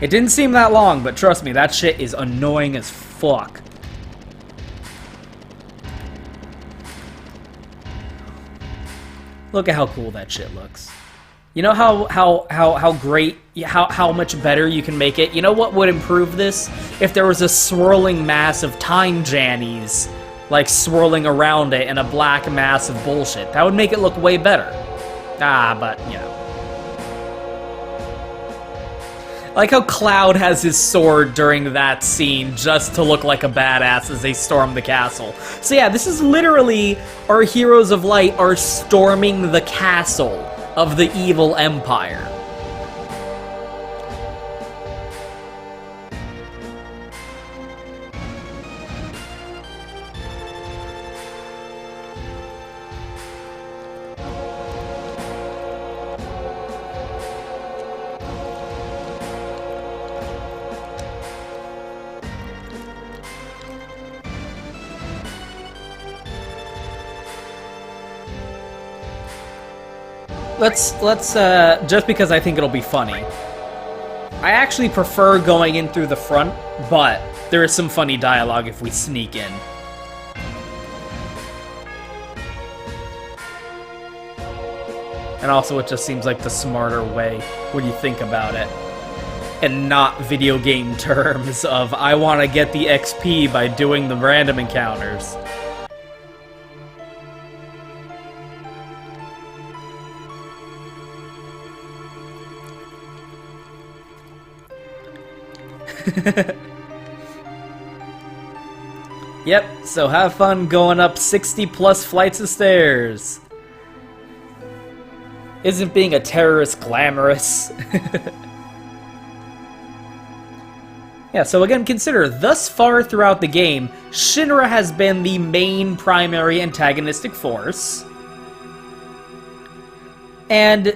It didn't seem that long, but trust me, that shit is annoying as fuck. Look at how cool that shit looks. You know how great, how much better you can make it? You know what would improve this? If there was a swirling mass of time jannies, like, swirling around it in a black mass of bullshit. That would make it look way better. But, you know. I like how Cloud has his sword during that scene just to look like a badass as they storm the castle. So yeah, this is literally our heroes of light are storming the castle of the evil empire. Let's just because I think it'll be funny. I actually prefer going in through the front, but there is some funny dialogue if we sneak in. And also it just seems like the smarter way when you think about it. And not video game terms of, I want to get the XP by doing the random encounters. Yep, so have fun going up 60 plus flights of stairs. Isn't being a terrorist glamorous? Yeah, so again, consider, thus far throughout the game, Shinra has been the main primary antagonistic force. And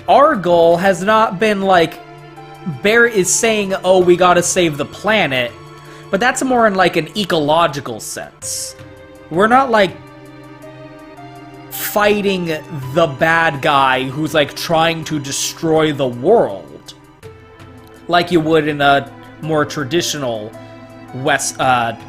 our goal has not been like, Barret is saying, oh, we gotta save the planet, but that's more in like an ecological sense. We're not like fighting the bad guy who's like trying to destroy the world like you would in a more traditional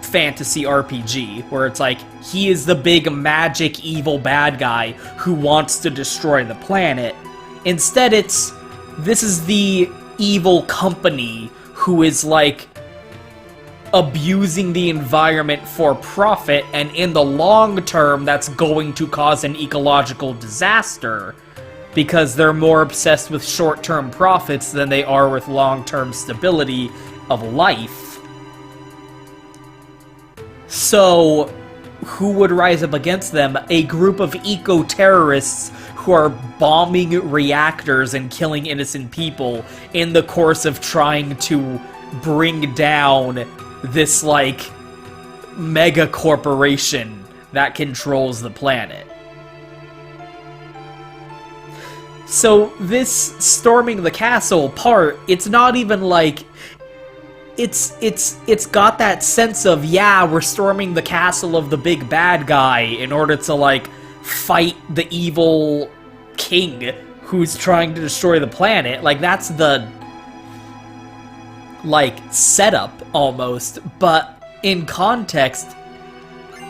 fantasy RPG, where it's like, he is the big magic evil bad guy who wants to destroy the planet. Instead, this is the evil company who is like abusing the environment for profit, and in the long term that's going to cause an ecological disaster because they're more obsessed with short-term profits than they are with long-term stability of life. So who would rise up against them? A group of eco-terrorists who are bombing reactors and killing innocent people in the course of trying to bring down this, like, mega corporation that controls the planet. So this storming the castle part, it's not even like, it's got that sense of, yeah, we're storming the castle of the big bad guy in order to, like, fight the evil king who's trying to destroy the planet. Like, that's the, like, setup almost, but in context,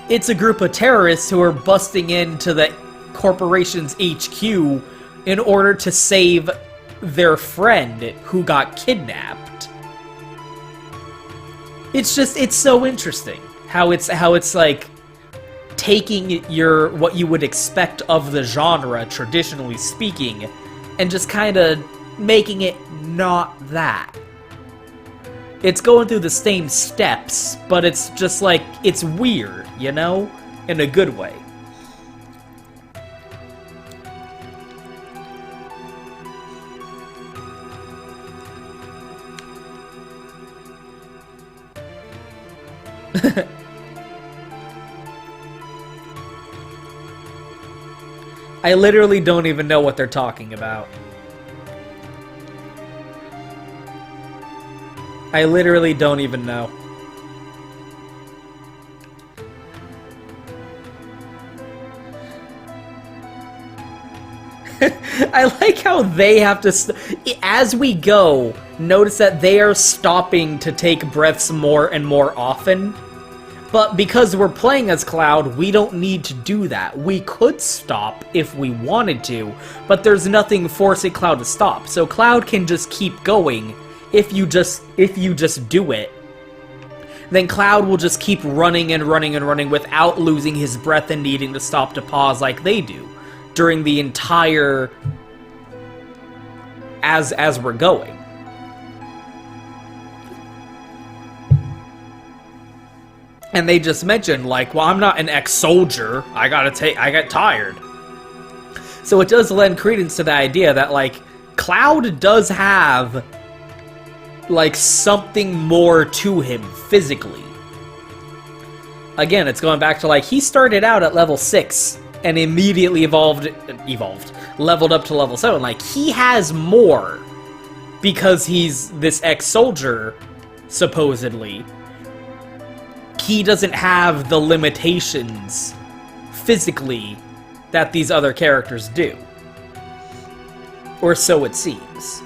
it's a group of terrorists who are busting into the corporation's HQ in order to save their friend who got kidnapped. It's just, it's so interesting how it's like taking what you would expect of the genre, traditionally speaking, and just kind of making it not that. It's going through the same steps, but it's just like, it's weird, you know? In a good way. I literally don't even know what they're talking about. I literally don't even know. I like how they have to... As we go, notice that they are stopping to take breaths more and more often. But because we're playing as Cloud, we don't need to do that. We could stop if we wanted to, but there's nothing forcing Cloud to stop. So Cloud can just keep going if you just do it. Then Cloud will just keep running and running and running without losing his breath and needing to stop to pause like they do during the entire as we're going. And they just mentioned, like, well, I'm not an ex-soldier. I get tired. So it does lend credence to the idea that, like, Cloud does have, like, something more to him physically. Again, it's going back to, like, he started out at level 6 and immediately leveled up to level 7. Like, he has more because he's this ex-soldier, supposedly. He doesn't have the limitations physically that these other characters do. Or so it seems.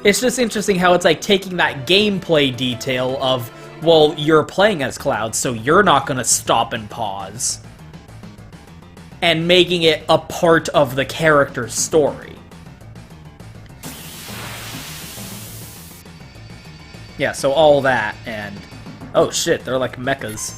It's just interesting how it's like taking that gameplay detail of, well, you're playing as Cloud, so you're not gonna stop and pause, and making it a part of the character's story. Yeah, so all that, and... oh shit, they're like mechas.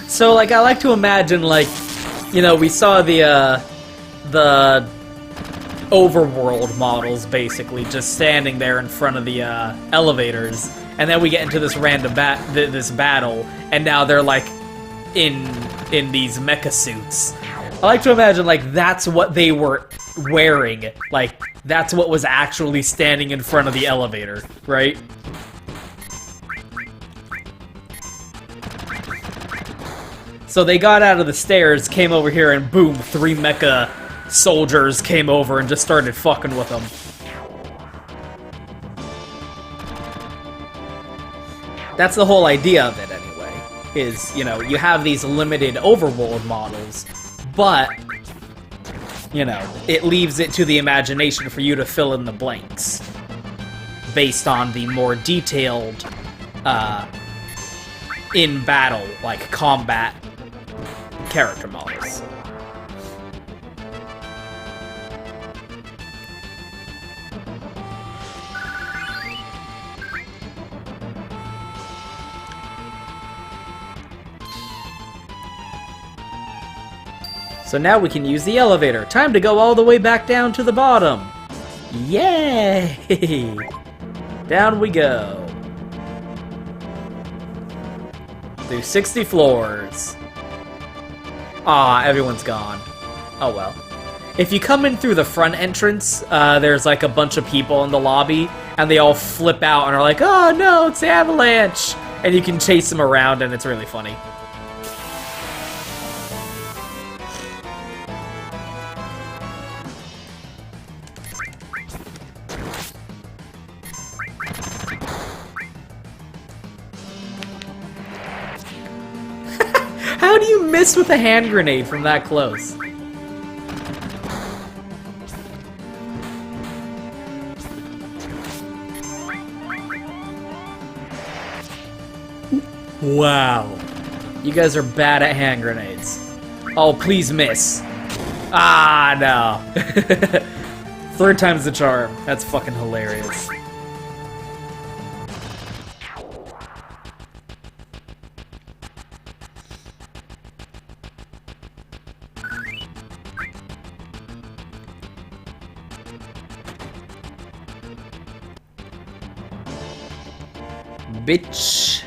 So, like, I like to imagine, like, you know, we saw the overworld models, basically, just standing there in front of the elevators, and then we get into this random this battle, and now they're like in these mecha suits. I like to imagine, like, that's what they were wearing, like that's what was actually standing in front of the elevator, right? So they got out of the stairs, came over here, and boom, 3 mecha soldiers came over and just started fucking with them. That's the whole idea of it, anyway. Is, you know, you have these limited overworld models, but, you know, it leaves it to the imagination for you to fill in the blanks based on the more detailed, in-battle, like, combat character models. So now we can use the elevator. Time to go all the way back down to the bottom. Yay! Down we go. Through 60 floors. Ah, everyone's gone. Oh well. If you come in through the front entrance, there's like a bunch of people in the lobby, and they all flip out and are like, oh no, it's the avalanche! And you can chase them around, and it's really funny. How do you miss with a hand grenade from that close? Wow. You guys are bad at hand grenades. Oh, please miss. Ah, no. 3rd time's the charm. That's fucking hilarious. Bitch.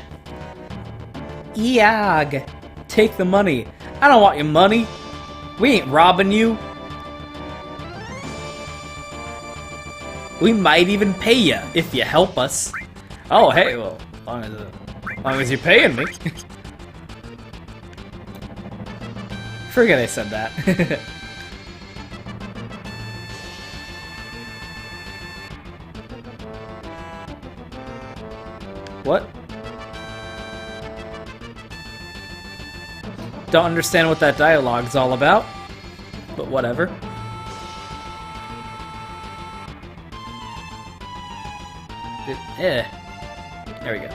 Eog. Take the money. I don't want your money. We ain't robbing you. We might even pay you if you help us. Oh, hey, well, as long as you're paying me. Forget I said that. What? Don't understand what that dialogue's all about, but whatever. There we go.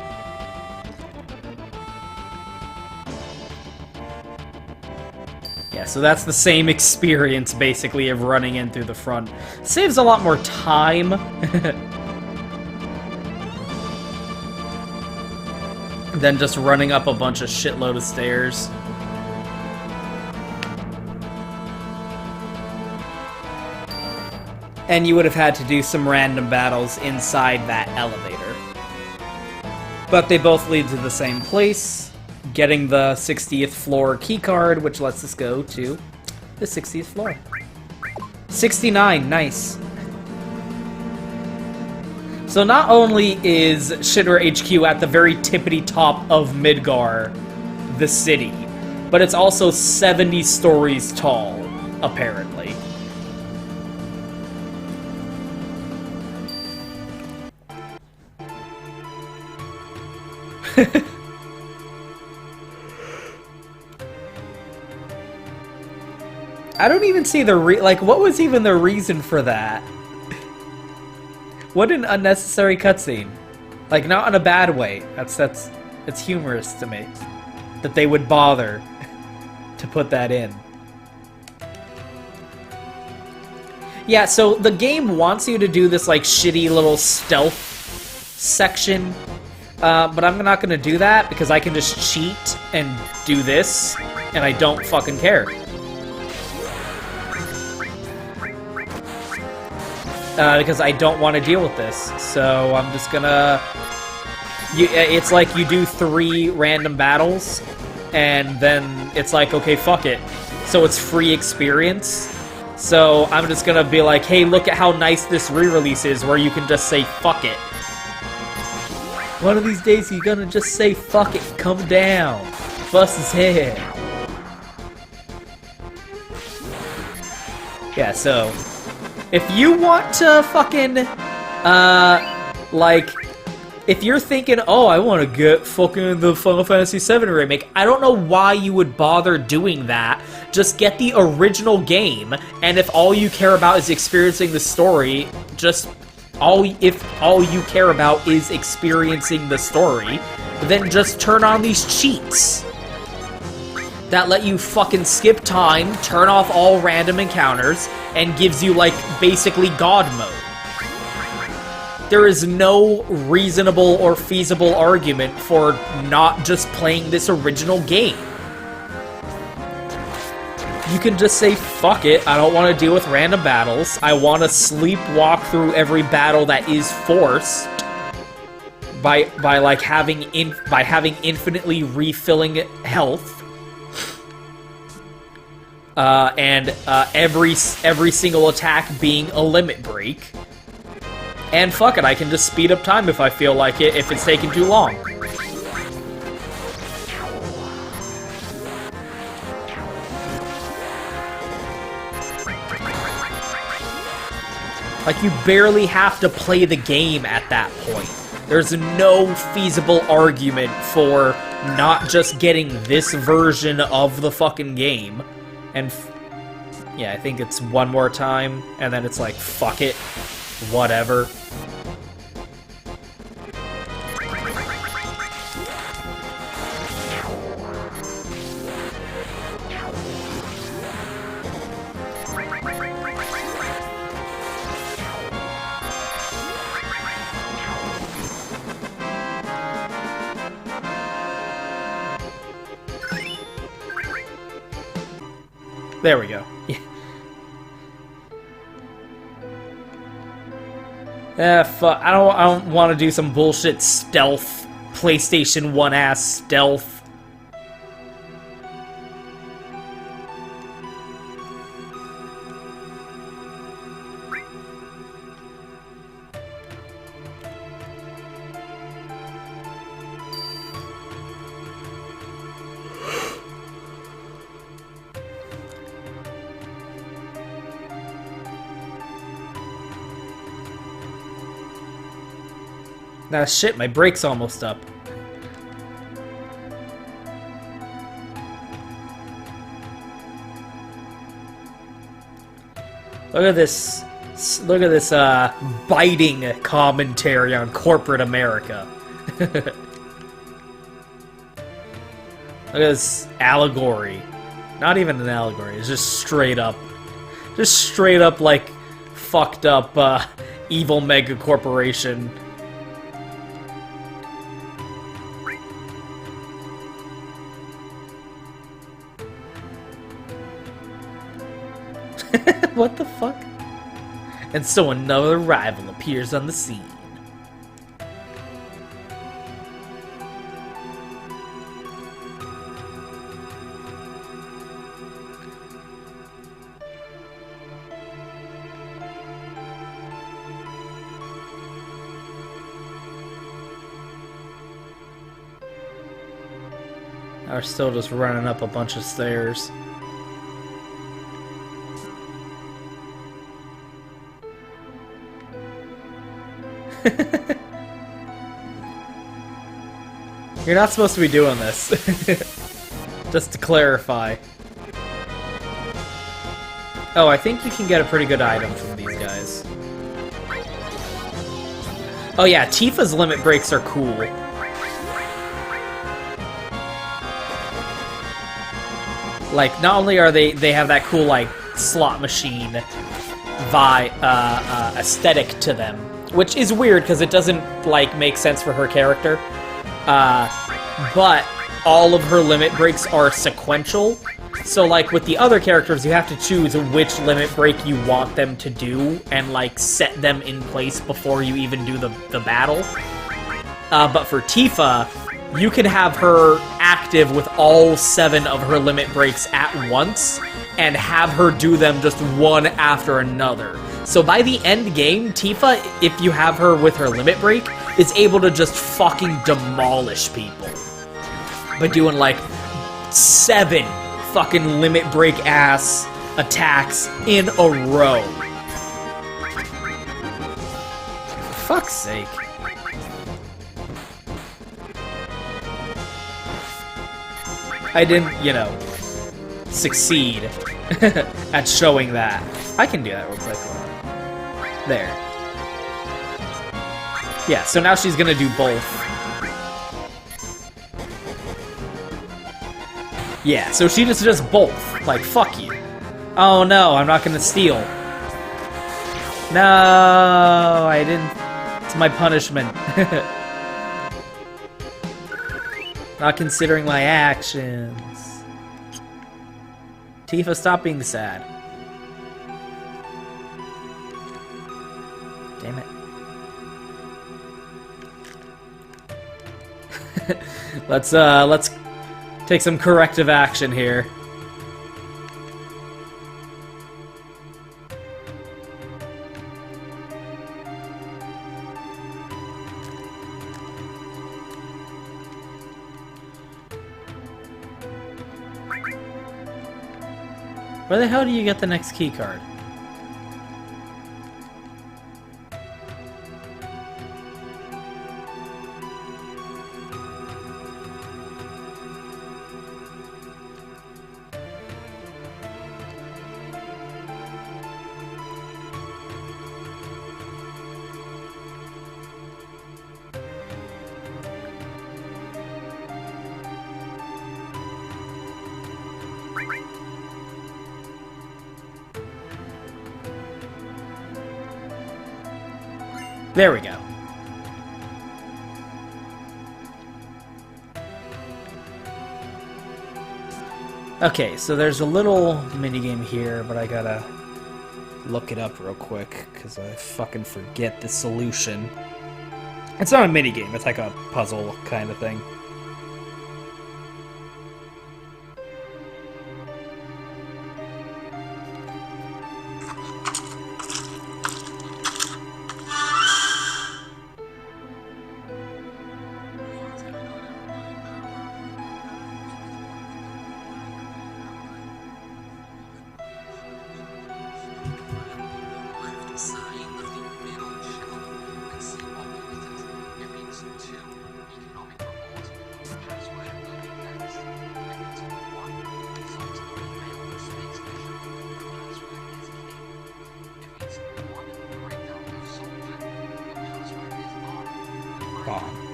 Yeah, so that's the same experience, basically, of running in through the front. Saves a lot more time. Than just running up a bunch of shitload of stairs. And you would have had to do some random battles inside that elevator. But they both lead to the same place, getting the 60th floor keycard, which lets us go to the 60th floor. 69, nice. So not only is Shinra HQ at the very tippity top of Midgar, the city, but it's also 70 stories tall, apparently. I don't even see the like, what was even the reason for that? What an unnecessary cutscene. Like, not in a bad way. It's humorous to me that they would bother to put that in. Yeah, so the game wants you to do this, like, shitty little stealth section, but I'm not gonna do that because I can just cheat and do this, and I don't fucking care. Because I don't want to deal with this, so I'm just gonna... it's like you do 3 random battles, and then it's like, okay, fuck it. So it's free experience. So I'm just gonna be like, hey, look at how nice this re-release is, where you can just say, fuck it. One of these days you're gonna just say, fuck it, come down. Bust his head. Yeah, so... if you want to fucking, like, if you're thinking, oh, I want to get fucking the Final Fantasy VII remake, I don't know why you would bother doing that. Just get the original game, and if all you care about is experiencing the story, if all you care about is experiencing the story, then just turn on these cheats that let you fucking skip time, turn off all random encounters, and gives you, like, basically God mode. There is no reasonable or feasible argument for not just playing this original game. You can just say, fuck it, I don't want to deal with random battles, I want to sleepwalk through every battle that is forced by having infinitely refilling health. And every single attack being a limit break. And fuck it, I can just speed up time if I feel like it, if it's taking too long. Like, you barely have to play the game at that point. There's no feasible argument for not just getting this version of the fucking game. And, yeah, I think it's one more time, and then it's like, fuck it, whatever. There we go. Yeah. Fuck. I don't want to do some bullshit stealth, PlayStation 1 ass stealth. Nah, shit, my brake's almost up. Look at this. Look at this, biting commentary on corporate America. Look at this allegory. Not even an allegory, it's just straight up, like, fucked up, evil mega corporation. What the fuck? And so another rival appears on the scene. We're still just running up a bunch of stairs. You're not supposed to be doing this. Just to clarify. Oh, I think you can get a pretty good item from these guys. Oh yeah, Tifa's limit breaks are cool. Like, not only are they have that cool, like, slot machine aesthetic to them, which is weird because it doesn't, like, make sense for her character. But all of her limit breaks are sequential. So, like, with the other characters, you have to choose which limit break you want them to do and, like, set them in place before you even do the battle. But for Tifa, you can have her active with all 7 of her limit breaks at once and have her do them just one after another. So by the end game, Tifa, if you have her with her limit break, is able to just fucking demolish people. By doing, like, 7 fucking limit break ass attacks in a row. For fuck's sake. I didn't, you know, succeed at showing that. I can do that real quick. There. Yeah, so now she's gonna do both. Yeah, so she just does both. Like, fuck you. Oh no, I'm not gonna steal. No, I didn't. It's my punishment. Not considering my actions. Tifa, stop being sad. Damn it. Let's take some corrective action here. Where the hell do you get the next key card? There we go. Okay, so there's a little minigame here, but I gotta look it up real quick, because I fucking forget the solution. It's not a minigame, it's like a puzzle kind of thing.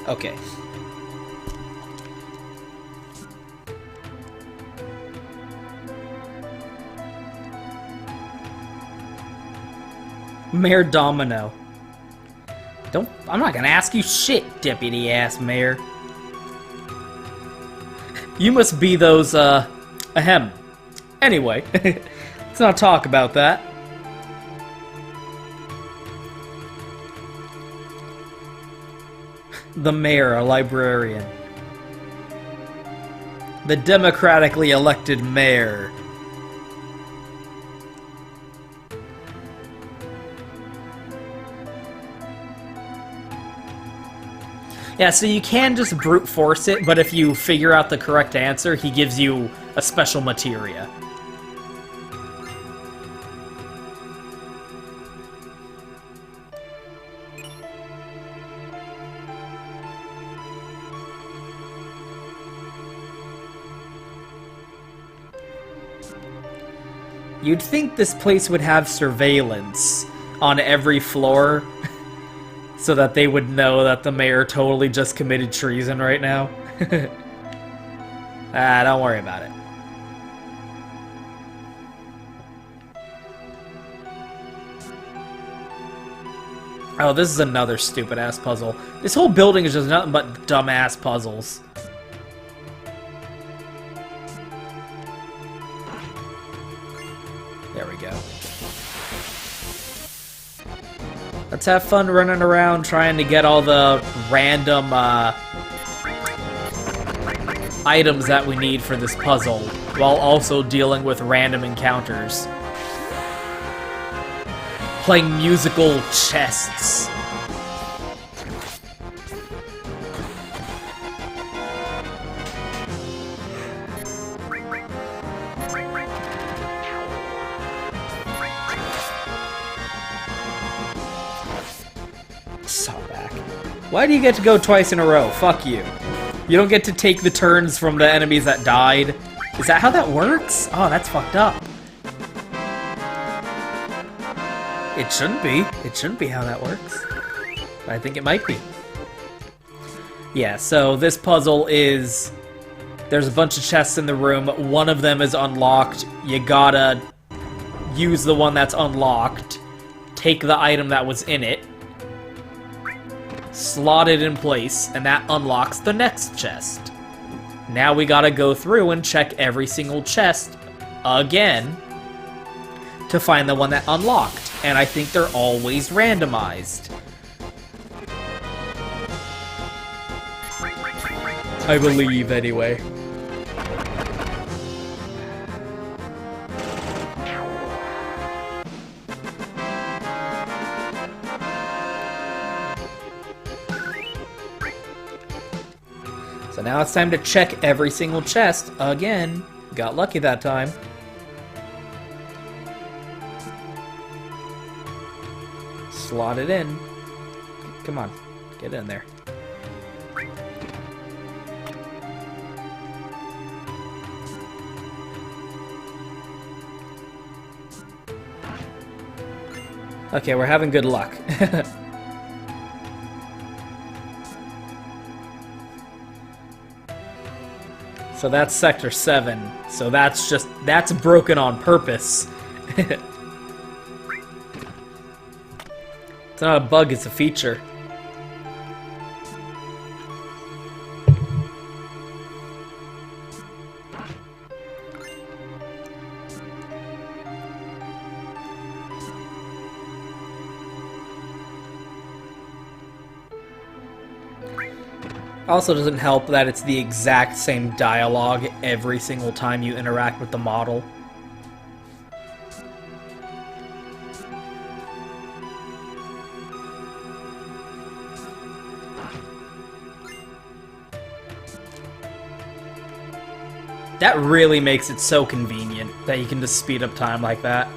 Okay. Mayor Domino. I'm not gonna ask you shit, deputy-ass mayor. You must be those, ahem. Anyway, let's not talk about that. The mayor, a librarian. The democratically elected mayor. Yeah, so you can just brute force it, but if you figure out the correct answer, he gives you a special materia. You'd think this place would have surveillance on every floor so that they would know that the mayor totally just committed treason right now. Don't worry about it. Oh, this is another stupid-ass puzzle. This whole building is just nothing but dumbass puzzles. There we go. Let's have fun running around trying to get all the random items that we need for this puzzle, while also dealing with random encounters. Playing musical chests. Why do you get to go twice in a row? Fuck you. You don't get to take the turns from the enemies that died. Is that how that works? Oh, that's fucked up. It shouldn't be. It shouldn't be how that works. But I think it might be. Yeah, so this puzzle is... There's a bunch of chests in the room. One of them is unlocked. You gotta use the one that's unlocked. Take the item that was in it. Slot it in place, and that unlocks the next chest. Now we gotta go through and check every single chest again to find the one that unlocked. And I think they're always randomized. I believe, anyway. So now it's time to check every single chest again. Got lucky that time. Slot it in. Come on, get in there. Okay, we're having good luck. So that's Sector 7. So that's broken on purpose. It's not a bug, it's a feature. Also doesn't help that it's the exact same dialogue every single time you interact with the model. That really makes it so convenient that you can just speed up time like that.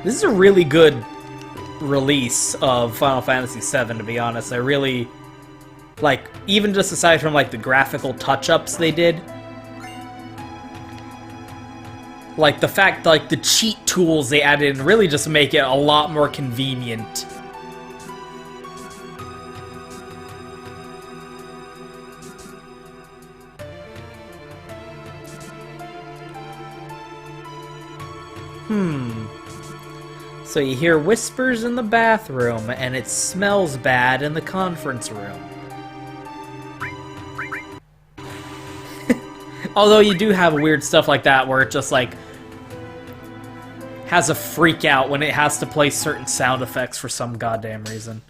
This is a really good release of Final Fantasy VII, to be honest. I really, like, even just aside from, like, the graphical touch-ups they did, like, the fact, like, the cheat tools they added in really just make it a lot more convenient So you hear whispers in the bathroom, and it smells bad in the conference room. Although you do have weird stuff like that where it just, like, has a freak out when it has to play certain sound effects for some goddamn reason.